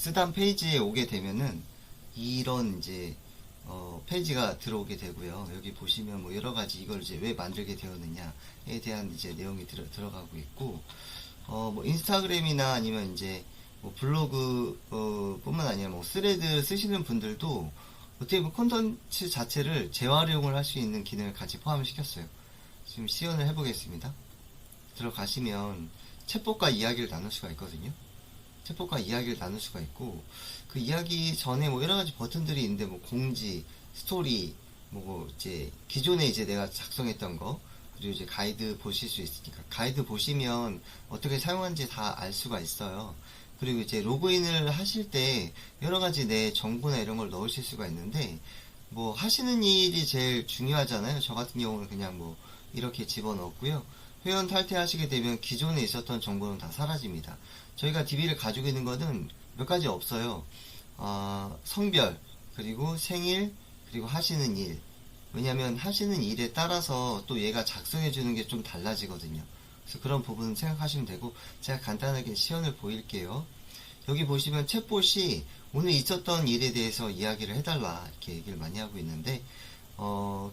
쓰던 페이지에 오게 되면은 이런 이제 페이지가 들어오게 되고요. 여기 보시면 뭐 여러 가지 이걸 이제 왜 만들게 되었느냐에 대한 이제 내용이 들어가고 있고, 뭐 인스타그램이나 아니면 이제 뭐 블로그 뿐만 아니라 뭐 스레드 쓰시는 분들도 어떻게 보면 콘텐츠 자체를 재활용을 할 수 있는 기능을 같이 포함을 시켰어요. 지금 시연을 해보겠습니다. 들어가시면 챗봇과 이야기를 나눌 수가 있거든요. 챗봇과 이야기를 나눌 수가 있고, 그 이야기 전에 뭐 여러 가지 버튼들이 있는데, 뭐 공지, 스토리, 뭐 이제 기존에 이제 내가 작성했던 거, 그리고 이제 가이드 보실 수 있으니까 가이드 보시면 어떻게 사용하는지 다 알 수가 있어요. 그리고 이제 로그인을 하실 때 여러 가지 내 정보나 이런 걸 넣으실 수가 있는데, 뭐 하시는 일이 제일 중요하잖아요. 저 같은 경우는 그냥 뭐 이렇게 집어넣었고요. 회원 탈퇴하시게 되면 기존에 있었던 정보는 다 사라집니다. 저희가 DB를 가지고 있는 거는 몇 가지 없어요. 성별, 그리고 생일, 그리고 하시는 일. 왜냐면 하시는 일에 따라서 또 얘가 작성해 주는 게 좀 달라지거든요. 그래서 그런 부분 생각하시면 되고, 제가 간단하게 시연을 보일게요. 여기 보시면 챗봇이 오늘 있었던 일에 대해서 이야기를 해달라 이렇게 얘기를 많이 하고 있는데,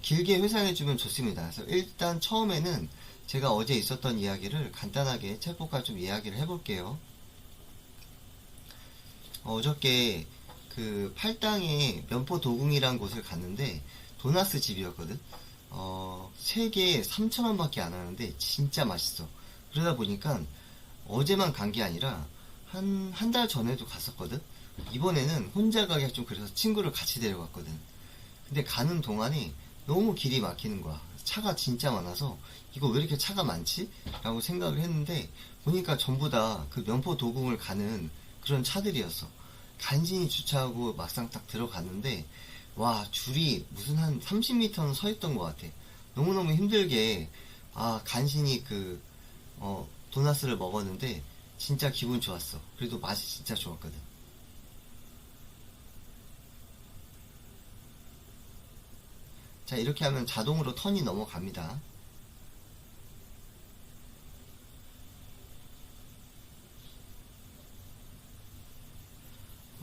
길게 회상해주면 좋습니다. 그래서 일단 처음에는 제가 어제 있었던 이야기를 간단하게 챗봇과 좀 이야기를 해볼게요. 어저께 그 팔당에 면포도궁이라는 곳을 갔는데 도나스 집이었거든. 3개에 3,000원 밖에 안 하는데 진짜 맛있어. 그러다 보니까 어제만 간 게 아니라 한 달 전에도 갔었거든. 이번에는 혼자 가기가 좀 그래서 친구를 같이 데려갔거든. 근데 가는 동안에 너무 길이 막히는 거야. 차가 진짜 많아서 이거 왜 이렇게 차가 많지? 라고 생각을 했는데 보니까 전부 다 그 면포도궁을 가는 그런 차들이었어. 간신히 주차하고 막상 딱 들어갔는데 와, 줄이 무슨 한 30m는 서 있던 것 같아. 너무너무 힘들게 간신히 도나스를 먹었는데 진짜 기분 좋았어. 그래도 맛이 진짜 좋았거든. 자, 이렇게 하면 자동으로 턴이 넘어갑니다.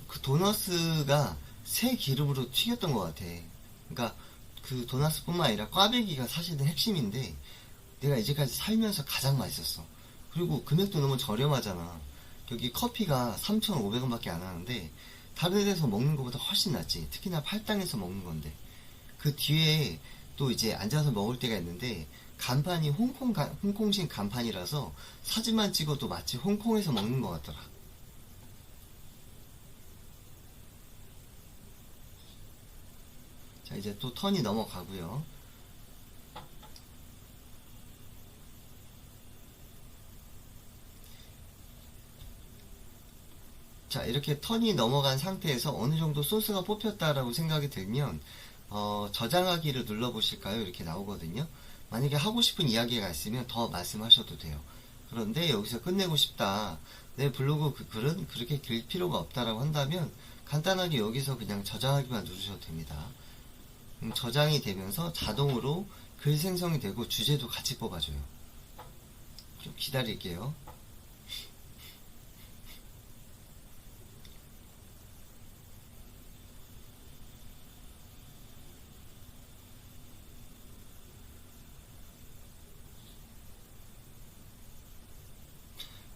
그 도너스가 새 기름으로 튀겼던 것 같아. 그러니까 그 도너스뿐만 아니라 꽈배기가 사실은 핵심인데 내가 이제까지 살면서 가장 맛있었어. 그리고 금액도 너무 저렴하잖아. 여기 커피가 3,500원밖에 안 하는데 다른 데서 먹는 것보다 훨씬 낫지. 특히나 팔당에서 먹는 건데. 그 뒤에 또 이제 앉아서 먹을 때가 있는데 간판이 홍콩식 간판이라서 사진만 찍어도 마치 홍콩에서 먹는 것 같더라. 자, 이제 또 턴이 넘어가고요. 자, 이렇게 턴이 넘어간 상태에서 어느 정도 소스가 뽑혔다라고 생각이 들면 저장하기를 눌러보실까요? 이렇게 나오거든요. 만약에 하고 싶은 이야기가 있으면 더 말씀하셔도 돼요. 그런데 여기서 끝내고 싶다. 내 블로그 글은 그렇게 길 필요가 없다라고 한다면 간단하게 여기서 그냥 저장하기만 누르셔도 됩니다. 저장이 되면서 자동으로 글 생성이 되고 주제도 같이 뽑아줘요. 좀 기다릴게요.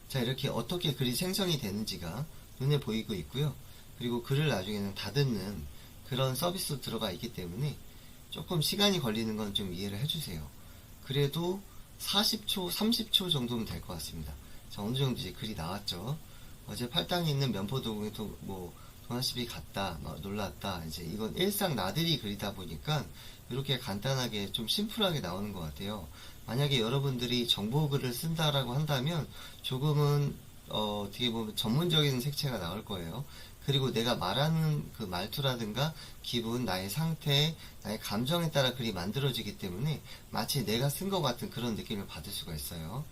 자, 이렇게 어떻게 글이 생성이 되는지가 눈에 보이고 있고요. 그리고 글을 나중에는 다듬는 그런 서비스도 들어가 있기 때문에 조금 시간이 걸리는 건 좀 이해를 해주세요. 그래도 40초, 30초 정도면 될 것 같습니다. 자, 어느 정도 이제 글이 나왔죠. 어제 팔당에 있는 면포도궁에 뭐 도나십이 갔다, 막 놀랐다. 이제 이건 일상 나들이 글이다 보니까 이렇게 간단하게 좀 심플하게 나오는 것 같아요. 만약에 여러분들이 정보글을 쓴다라고 한다면 조금은 어떻게 보면 전문적인 색채가 나올 거예요. 그리고 내가 말하는 그 말투라든가 기분, 나의 상태, 나의 감정에 따라 글이 만들어지기 때문에 마치 내가 쓴 것 같은 그런 느낌을 받을 수가 있어요.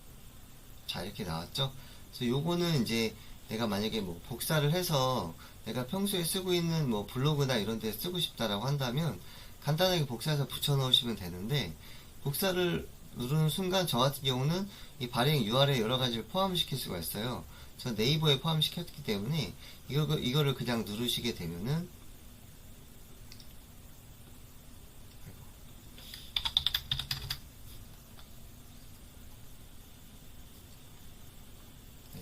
자, 이렇게 나왔죠? 그래서 요거는 이제 내가 만약에 뭐 복사를 해서 내가 평소에 쓰고 있는 뭐 블로그나 이런 데 쓰고 싶다라고 한다면 간단하게 복사해서 붙여 넣으시면 되는데, 복사를 누르는 순간 저 같은 경우는 이 발행 URL에 여러 가지를 포함시킬 수가 있어요. 저 네이버에 포함시켰기 때문에 이거를 그냥 누르시게 되면은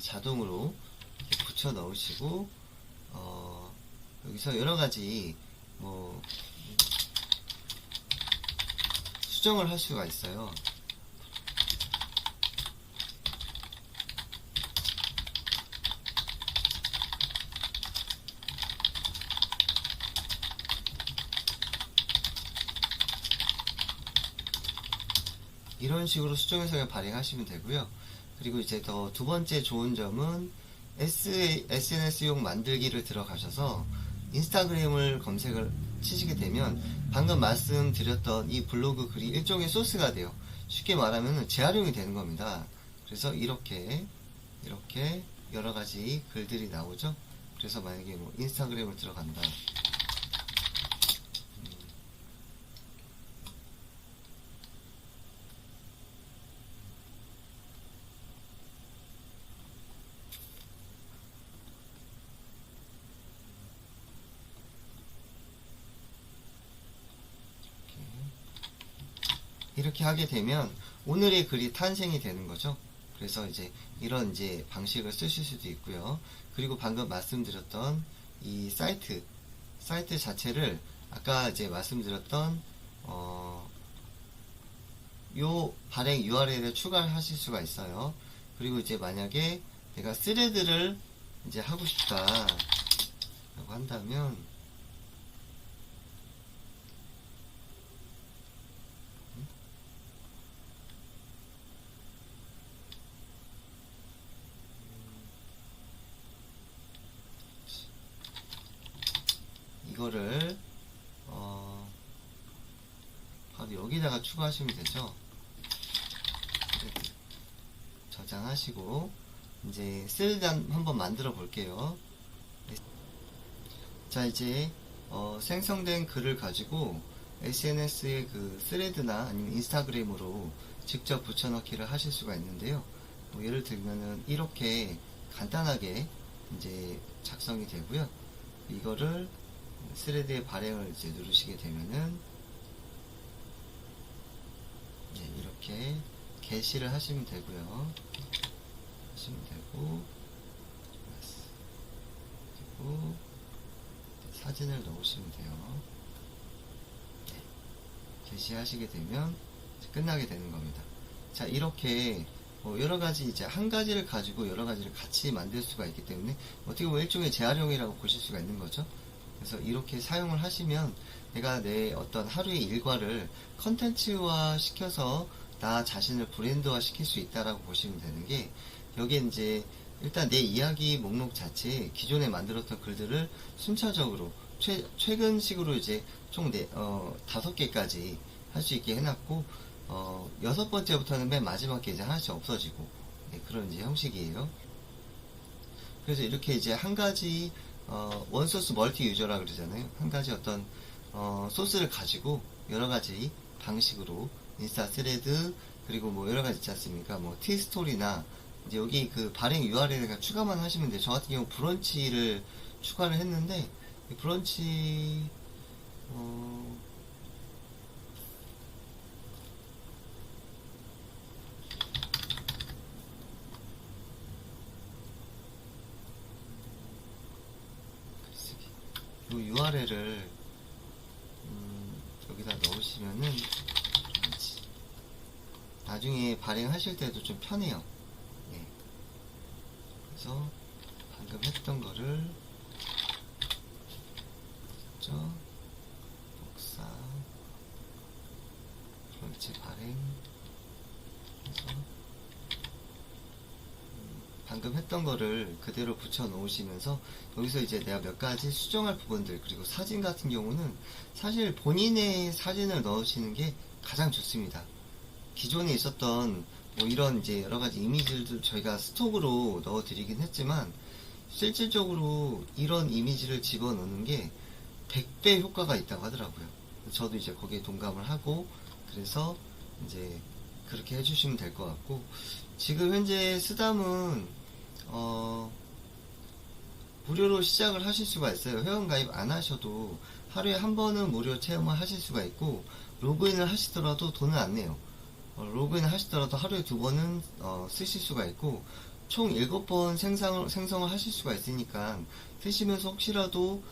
자동으로 이렇게 붙여 넣으시고 여기서 여러가지 뭐 수정을 할 수가 있어요. 이런 식으로 수정해서 그냥 발행하시면 되고요. 그리고 이제 더 두 번째 좋은 점은 SNS용 만들기를 들어가셔서 인스타그램을 검색을 치시게 되면 방금 말씀드렸던 이 블로그 글이 일종의 소스가 돼요. 쉽게 말하면 재활용이 되는 겁니다. 그래서 이렇게 여러 가지 글들이 나오죠. 그래서 만약에 뭐 인스타그램을 들어간다. 이렇게 하게 되면 오늘의 글이 탄생이 되는 거죠. 그래서 이제 이런 이제 방식을 쓰실 수도 있고요. 그리고 방금 말씀드렸던 이 사이트 자체를 아까 이제 말씀드렸던 요 발행 URL에 추가하실 수가 있어요. 그리고 이제 만약에 내가 스레드를 이제 하고 싶다 라고 한다면 이거를 바로 여기다가 추가하시면 되죠. 저장하시고 이제 스레드 한번 만들어 볼게요. 자, 이제 생성된 글을 가지고 SNS의 그 스레드나 아니면 인스타그램으로 직접 붙여넣기를 하실 수가 있는데요. 뭐 예를 들면은 이렇게 간단하게 이제 작성이 되고요. 이거를 스레드의 발행을 이제 누르시게 되면은 이렇게 게시를 하시면 되고요. 그리고 사진을 넣으시면 돼요. 게시하시게 되면 끝나게 되는 겁니다. 자, 이렇게 여러가지 이제 한 가지를 가지고 여러가지를 같이 만들 수가 있기 때문에 어떻게 보면 일종의 재활용이라고 보실 수가 있는 거죠. 그래서 이렇게 사용을 하시면 내가 내 어떤 하루의 일과를 컨텐츠화 시켜서 나 자신을 브랜드화 시킬 수 있다라고 보시면 되는 게, 여기에 이제 일단 내 이야기 목록 자체에 기존에 만들었던 글들을 순차적으로 최근식으로 이제 총 5개까지 할 수 있게 해놨고, 6번째부터는 맨 마지막에 이제 하나씩 없어지고, 그런 이제 형식이에요. 그래서 이렇게 이제 한 가지 원소스 멀티 유저라 그러잖아요. 한 가지 어떤 소스를 가지고 여러 가지 방식으로 인스타 스레드, 그리고 뭐 여러 가지 있지 않습니까? 뭐 티스토리나 이제 여기 그 발행 URL을 추가만 하시면 돼요. 저 같은 경우 브런치를 추가를 했는데, 이 브런치 이 URL을 여기다 넣으시면은 나중에 발행하실 때도 좀 편해요. 네. 그래서 방금 했던 거를 복사 브런치 발행 해서 방금 했던 거를 그대로 붙여 놓으시면서 여기서 이제 내가 몇 가지 수정할 부분들, 그리고 사진 같은 경우는 사실 본인의 사진을 넣으시는 게 가장 좋습니다. 기존에 있었던 뭐 이런 이제 여러 가지 이미지들도 저희가 스톡으로 넣어 드리긴 했지만, 실질적으로 이런 이미지를 집어넣는 게 100배 효과가 있다고 하더라고요. 저도 이제 거기에 동감을 하고, 그래서 이제 그렇게 해주시면 될 것 같고, 지금 현재 쓰담은 무료로 시작을 하실 수가 있어요. 회원가입 안 하셔도 하루에 한 번은 무료 체험을 하실 수가 있고, 로그인을 하시더라도 돈은 안 내요. 로그인을 하시더라도 하루에 2번은 쓰실 수가 있고, 총 7번 생성을 하실 수가 있으니까, 쓰시면서 혹시라도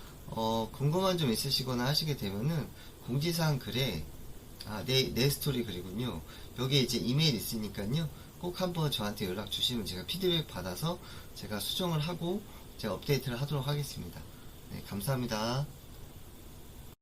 궁금한 점 있으시거나 하시게 되면은 공지사항 글에 내 스토리 글이군요. 여기에 이제 이메일 있으니까요. 꼭 한번 저한테 연락 주시면 제가 피드백 받아서 제가 수정을 하고 제가 업데이트를 하도록 하겠습니다. 네, 감사합니다.